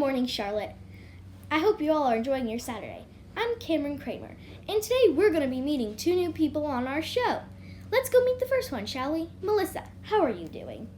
morning, Charlotte. I hope you all are enjoying your Saturday. I'm Kramer, and today we're going to be meeting 2 new people on our show. Let's go meet the first one, shall we? Melissa, how are you doing?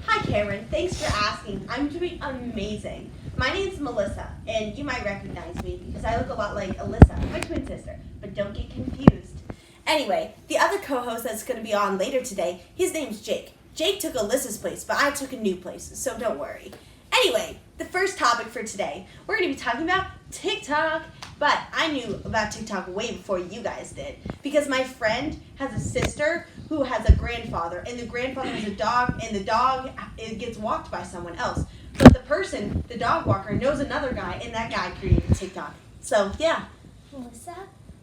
Hi, Cameron. Thanks for asking. I'm doing amazing. My name's Melissa, and you might recognize me because I look a lot like Alyssa, my twin sister, but don't get confused. Anyway, the other co-host that's going to be on later today, his name's Jake. Jake took Alyssa's place, but I took a new place, so don't worry. Anyway, the first topic for today, we're going to be talking about TikTok. But I knew about TikTok way before you guys did because my friend has a sister who has a grandfather, and the grandfather has a dog, and the dog gets walked by someone else. But the dog walker, knows another guy, and that guy created TikTok. So, yeah. Melissa,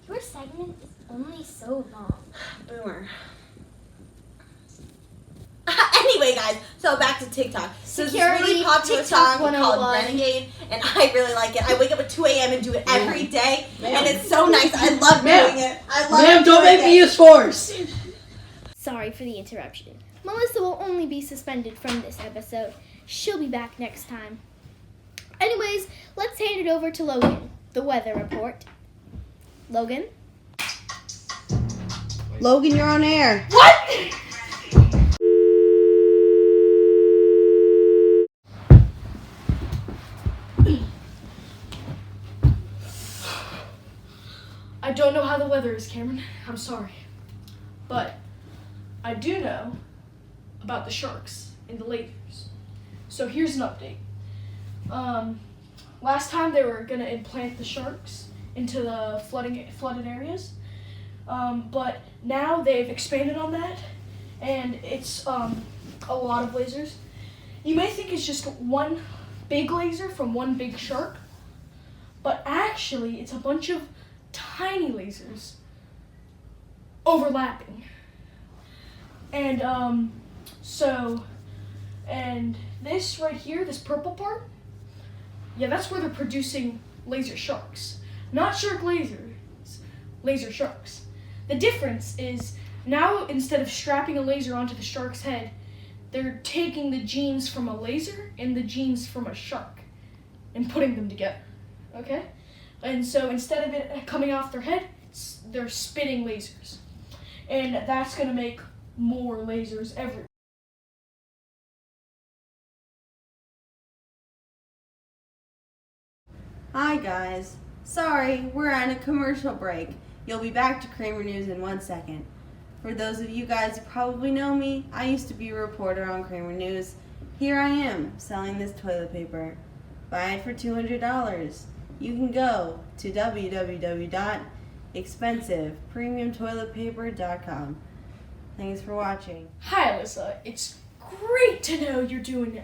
your segment is only so long. Boomer. Anyway, guys, so back to TikTok. So this really popular TikTok song called Renegade, and I really like it. I wake up at 2 a.m. and do it every day, and it's so nice. I love doing it. Ma'am, don't make me use force. Sorry for the interruption. Melissa will only be suspended from this episode. She'll be back next time. Anyways, let's hand it over to Logan, the weather report. Logan? Logan, you're on air. What? I don't know how the weather is, Cameron. I'm sorry. But I do know about the sharks and the lasers. So here's an update. Last time they were going to implant the sharks into the flooded areas. But now they've expanded on that, and it's a lot of lasers. You may think it's just one big laser from one big shark, but actually it's a bunch of tiny lasers overlapping. And and this right here, this purple part, yeah, that's where they're producing laser sharks. Not shark lasers, laser sharks. The difference is now instead of strapping a laser onto the shark's head, they're taking the genes from a laser and the genes from a shark and putting them together, okay? And so instead of it coming off their head, they're spitting lasers. And that's going to make more lasers everywhere. Hi, guys. Sorry, we're on a commercial break. You'll be back to Kramer News in 1 second. For those of you guys who probably know me, I used to be a reporter on Kramer News. Here I am, selling this toilet paper. Buy it for $200. You can go to www.expensivepremiumtoiletpaper.com. Thanks for watching. Hi, Alyssa. It's great to know you're doing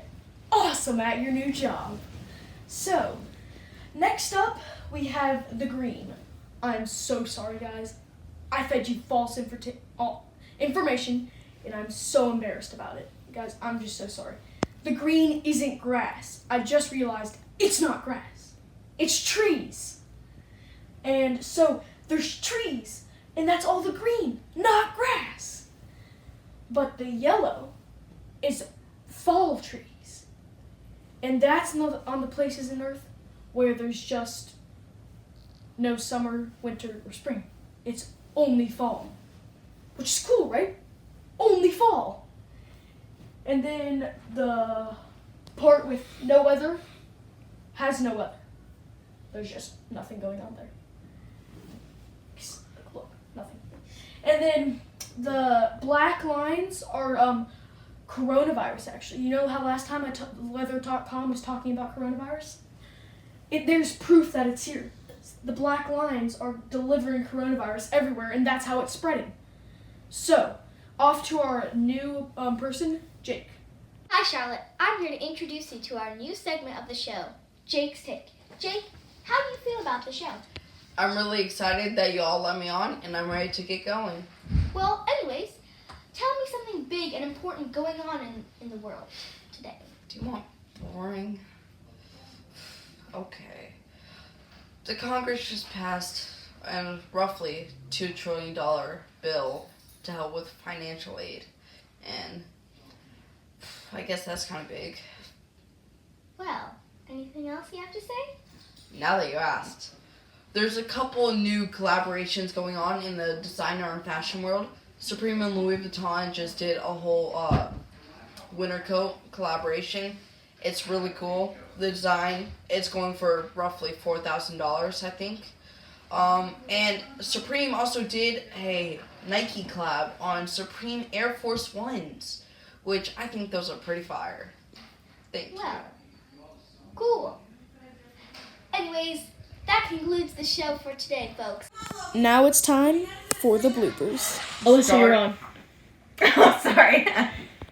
awesome at your new job. So, next up, we have the green. I'm so sorry, guys. I fed you false information, and I'm so embarrassed about it. Guys, I'm just so sorry. The green isn't grass. I just realized it's not grass. It's trees. And so there's trees, and that's all the green, not grass. But the yellow is fall trees. And that's not on the places in Earth where there's just no summer, winter, or spring. It's only fall. Which is cool, right? Only fall. And then the part with no weather has no weather. There's just nothing going on there. Look, nothing. And then the black lines are coronavirus, actually. You know how last time weather.com was talking about coronavirus? There's proof that it's here. The black lines are delivering coronavirus everywhere, and that's how it's spreading. So, off to our new person, Jake. Hi, Charlotte. I'm here to introduce you to our new segment of the show, Jake's Take. Jake, how do you feel about the show? I'm really excited that you all let me on, and I'm ready to get going. Well, anyways, tell me something big and important going on in the world today. Do you want boring? Okay. The Congress just passed a roughly $2 trillion bill to help with financial aid. And I guess that's kind of big. Well, anything else? else you have to say? Now that you asked, there's a couple new collaborations going on in the designer and fashion world. Supreme and Louis Vuitton just did a whole winter coat collaboration. It's really cool. The design, it's going for roughly $4,000, I think. And Supreme also did a Nike collab on Supreme Air Force Ones, which I think those are pretty fire. Thank you. Well, cool. Anyways, that concludes the show for today, folks. Now it's time for the bloopers. Alyssa, you're on. Oh, sorry.